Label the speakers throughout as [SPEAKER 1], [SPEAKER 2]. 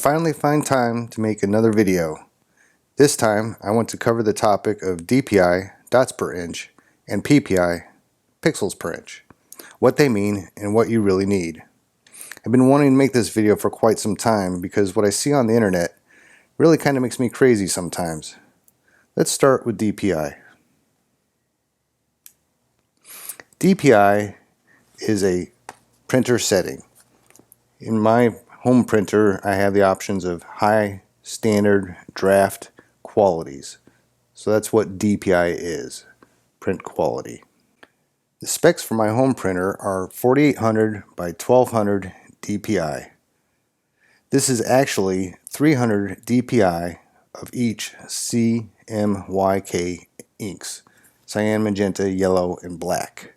[SPEAKER 1] finally find time to make another video. This time I want to cover the topic of DPI, dots per inch, and PPI, pixels per inch, what they mean and what you really need. I've been wanting to make this video for quite some time because what I see on the internet really kind of makes me crazy sometimes. Let's start with DPI. DPI is a printer setting. In my home printer I have the options of high, standard, draft, qualities. So that's what DPI is, print quality. The specs for my home printer are 4800 by 1200 DPI. This is actually 300 DPI of each CMYK inks, cyan, magenta, yellow, and black.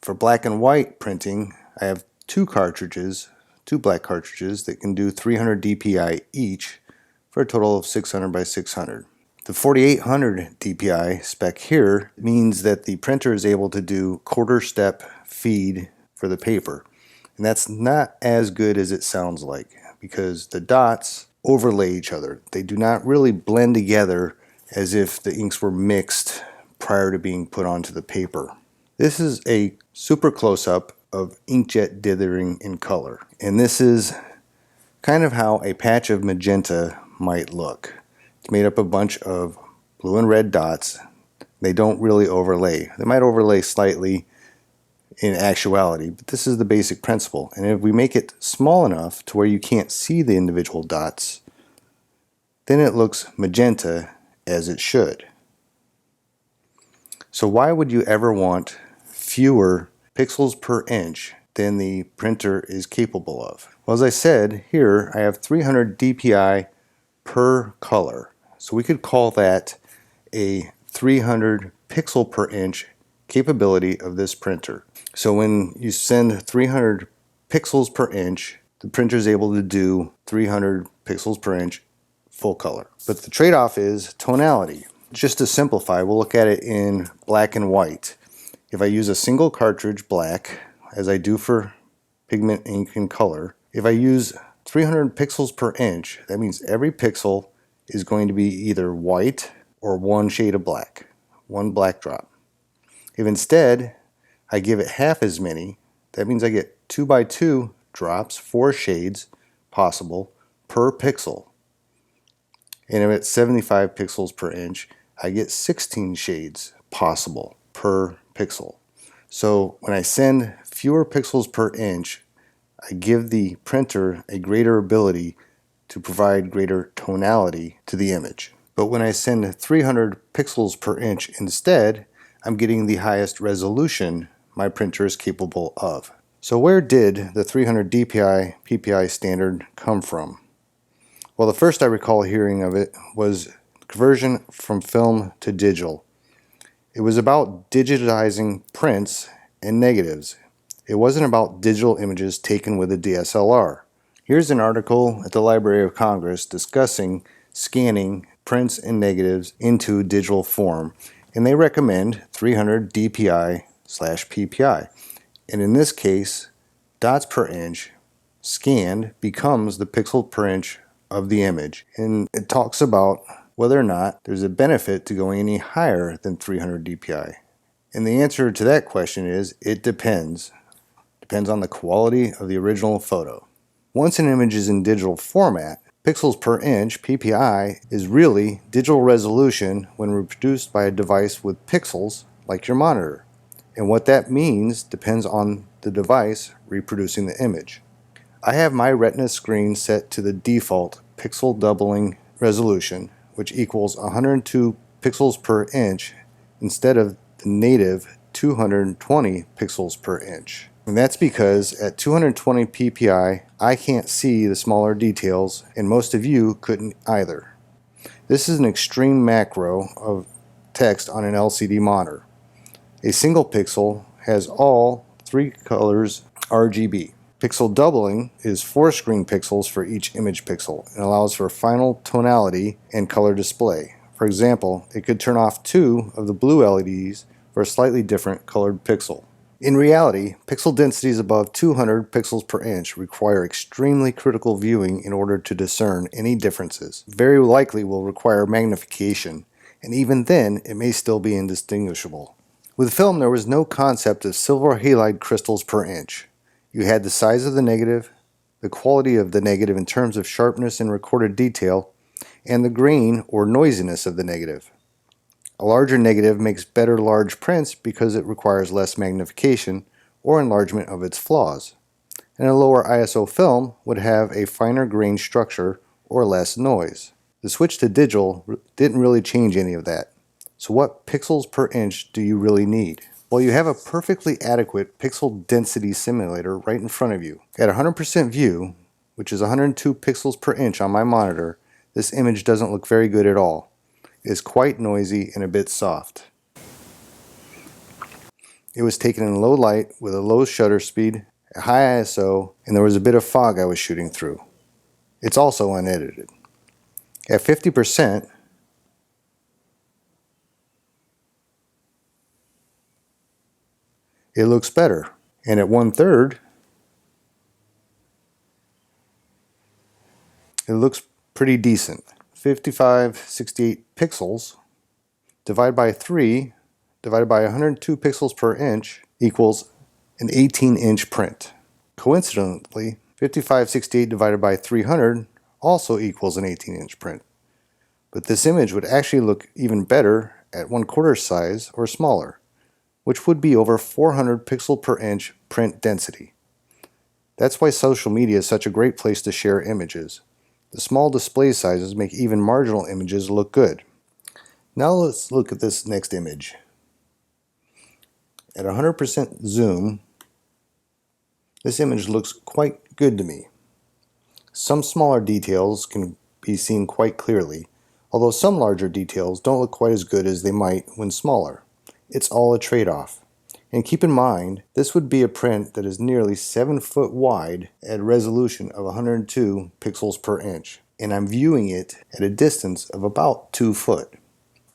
[SPEAKER 1] For black and white printing, I have two black cartridges that can do 300 DPI each for a total of 600 by 600. The 4800 DPI spec here means that the printer is able to do quarter step feed for the paper. And that's not as good as it sounds like because the dots overlay each other. They do not really blend together as if the inks were mixed prior to being put onto the paper. This is a super close-up of inkjet dithering in color. And this is kind of how a patch of magenta might look. It's made up of a bunch of blue and red dots. They don't really overlay. They might overlay slightly in actuality, but this is the basic principle. And if we make it small enough to where you can't see the individual dots, then it looks magenta as it should. So why would you ever want fewer pixels per inch than the printer is capable of? Well, as I said, here I have 300 DPI per color. So we could call that a 300 pixel per inch capability of this printer. So when you send 300 pixels per inch, the printer is able to do 300 pixels per inch full color. But the trade-off is tonality. Just to simplify, we'll look at it in black and white. If I use a single cartridge black, as I do for pigment ink and color, if I use 300 pixels per inch, that means every pixel is going to be either white or one shade of black, one black drop. If instead I give it half as many, that means I get 2 by 2 drops, 4 shades possible per pixel. And if it's 75 pixels per inch, I get 16 shades possible per pixel. So when I send fewer pixels per inch, I give the printer a greater ability to provide greater tonality to the image. But when I send 300 pixels per inch instead, I'm getting the highest resolution my printer is capable of. So where did the 300 Dpi Ppi Standard come from? Well, the first I recall hearing of it was conversion from film to digital. It was about digitizing prints and negatives. It wasn't about digital images taken with a DSLR. Here's an article at the Library of Congress discussing scanning prints and negatives into digital form, and they recommend 300 DPI/PPI. And in this case, dots per inch scanned becomes the pixel per inch of the image. And it talks about whether or not there's a benefit to going any higher than 300 DPI. And the answer to that question is it depends. Depends on the quality of the original photo. Once an image is in digital format, pixels per inch, PPI, is really digital resolution when reproduced by a device with pixels like your monitor. And what that means depends on the device reproducing the image. I have my Retina screen set to the default pixel doubling resolution, which equals 102 pixels per inch instead of the native 220 pixels per inch. And that's because at 220 PPI, I can't see the smaller details, and most of you couldn't either. This is an extreme macro of text on an LCD monitor. A single pixel has all 3 colors RGB. Pixel doubling is 4 screen pixels for each image pixel and allows for final tonality and color display. For example, it could turn off 2 of the blue LEDs for a slightly different colored pixel. In reality, pixel densities above 200 pixels per inch require extremely critical viewing in order to discern any differences. Very likely will require magnification, and even then it may still be indistinguishable. With film, there was no concept of silver halide crystals per inch. You had the size of the negative, the quality of the negative in terms of sharpness and recorded detail, and the grain or noisiness of the negative. A larger negative makes better large prints because it requires less magnification or enlargement of its flaws, and a lower ISO film would have a finer grain structure or less noise. The switch to digital didn't really change any of that. So what pixels per inch do you really need? Well, you have a perfectly adequate pixel density simulator right in front of you. At 100% view, which is 102 pixels per inch on my monitor, this image doesn't look very good at all. It is quite noisy and a bit soft. It was taken in low light with a low shutter speed, a high ISO, and there was a bit of fog I was shooting through. It's also unedited. At 50%, it looks better, and at 1/3, it looks pretty decent. 5568 pixels divided by 3 divided by 102 pixels per inch equals an 18-inch print. Coincidentally, 5568 divided by 300 also equals an 18-inch print. But this image would actually look even better at 1/4 size or smaller, which would be over 400 pixel per inch print density. That's why social media is such a great place to share images. The small display sizes make even marginal images look good. Now let's look at this next image. At 100% zoom, this image looks quite good to me. Some smaller details can be seen quite clearly, although some larger details don't look quite as good as they might when smaller. It's all a trade-off. And keep in mind, this would be a print that is nearly 7 foot wide at a resolution of 102 pixels per inch, and I'm viewing it at a distance of about 2 foot.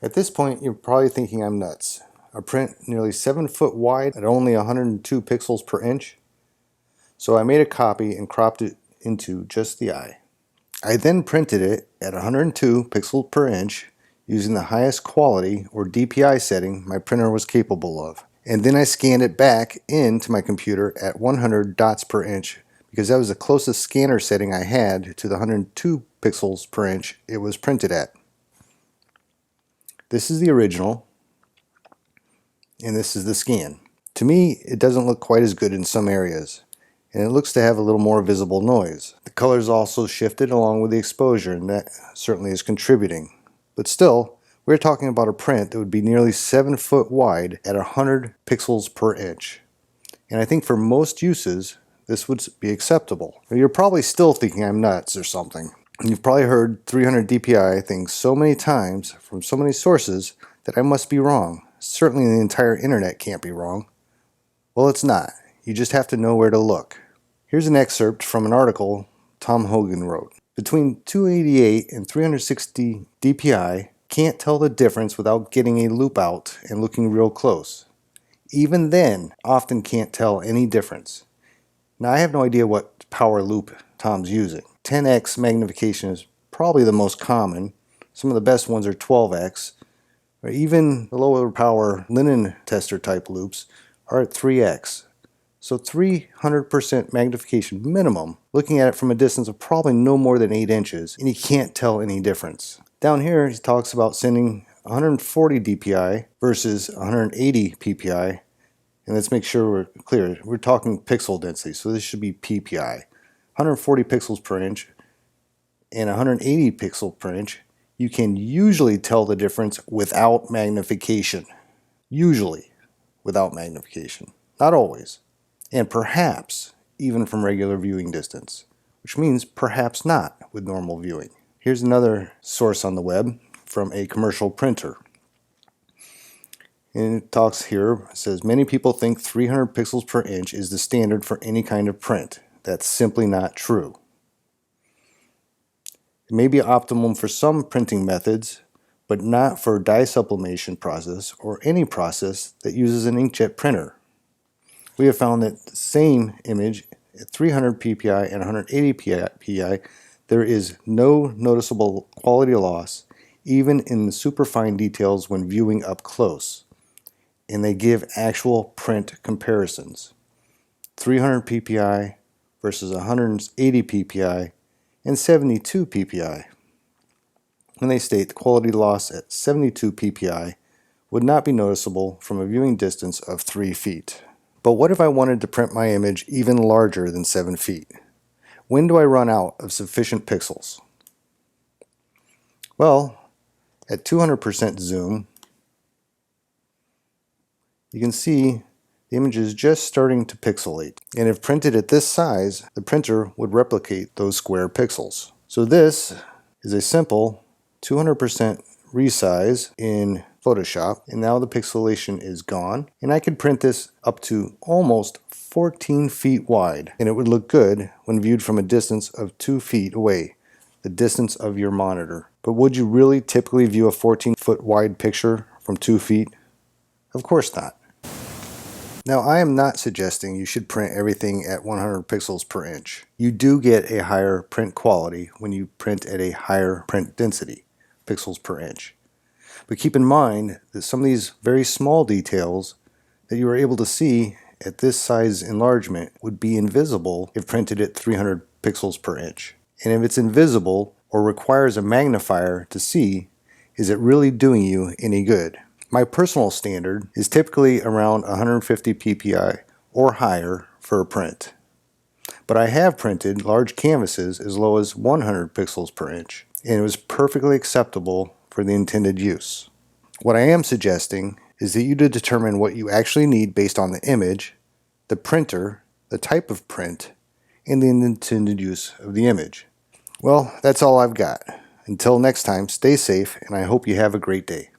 [SPEAKER 1] At this point, you're probably thinking I'm nuts. A print nearly 7 foot wide at only 102 pixels per inch? So I made a copy and cropped it into just the eye. I then printed it at 102 pixels per inch using the highest quality or DPI setting my printer was capable of. And then I scanned it back into my computer at 100 dots per inch because that was the closest scanner setting I had to the 102 pixels per inch it was printed at. This is the original, and this is the scan. To me, it doesn't look quite as good in some areas, and it looks to have a little more visible noise. The colors also shifted along with the exposure, and that certainly is contributing. But still, we're talking about a print that would be nearly 7 foot wide at 100 pixels per inch. And I think for most uses, this would be acceptable. You're probably still thinking I'm nuts or something. You've probably heard 300 DPI things so many times from so many sources that I must be wrong. Certainly the entire internet can't be wrong. Well, it's not. You just have to know where to look. Here's an excerpt from an article Tom Hogan wrote. Between 288 and 360 DPI, can't tell the difference without getting a loop out and looking real close. Even then, often can't tell any difference. Now I have no idea what power loop Tom's using. 10x magnification is probably the most common. Some of the best ones are 12x, or even the lower power linen tester type loops are at 3x. So 300% magnification minimum, looking at it from a distance of probably no more than 8 inches, and you can't tell any difference. Down here, he talks about sending 140 DPI versus 180 PPI. And let's make sure we're clear. We're talking pixel density, so this should be PPI. 140 pixels per inch and 180 pixels per inch. You can usually tell the difference without magnification. Usually without magnification. Not always. And perhaps even from regular viewing distance, which means perhaps not with normal viewing. Here's another source on the web from a commercial printer. And it talks here, it says, many people think 300 pixels per inch is the standard for any kind of print. That's simply not true. It may be optimum for some printing methods, but not for dye sublimation process or any process that uses an inkjet printer. we have found that the same image at 300 ppi and 180 ppi, there is no noticeable quality loss, even in the superfine details when viewing up close. And they give actual print comparisons. 300 ppi versus 180 ppi and 72 ppi. And they state the quality loss at 72 ppi would not be noticeable from a viewing distance of 3 feet. But what if I wanted to print my image even larger than 7 feet? When do I run out of sufficient pixels? Well, at 200% zoom, you can see the image is just starting to pixelate. And if printed at this size, the printer would replicate those square pixels. So this is a simple 200% resize in Photoshop, and now the pixelation is gone, and I could print this up to almost 14 feet wide, and it would look good when viewed from a distance of 2 feet away, the distance of your monitor. But would you really typically view a 14-foot wide picture from 2 feet? Of course not. Now, I am not suggesting you should print everything at 100 pixels per inch. You do get a higher print quality when you print at a higher print density, pixels per inch. But keep in mind that some of these very small details that you are able to see at this size enlargement would be invisible if printed at 300 pixels per inch. And if it's invisible or requires a magnifier to see, is it really doing you any good? My personal standard is typically around 150 ppi or higher for a print. But I have printed large canvases as low as 100 pixels per inch, and it was perfectly acceptable for the intended use. What I am suggesting is that you determine what you actually need based on the image, the printer, the type of print, and the intended use of the image. Well, that's all I've got. Until next time, stay safe, and I hope you have a great day.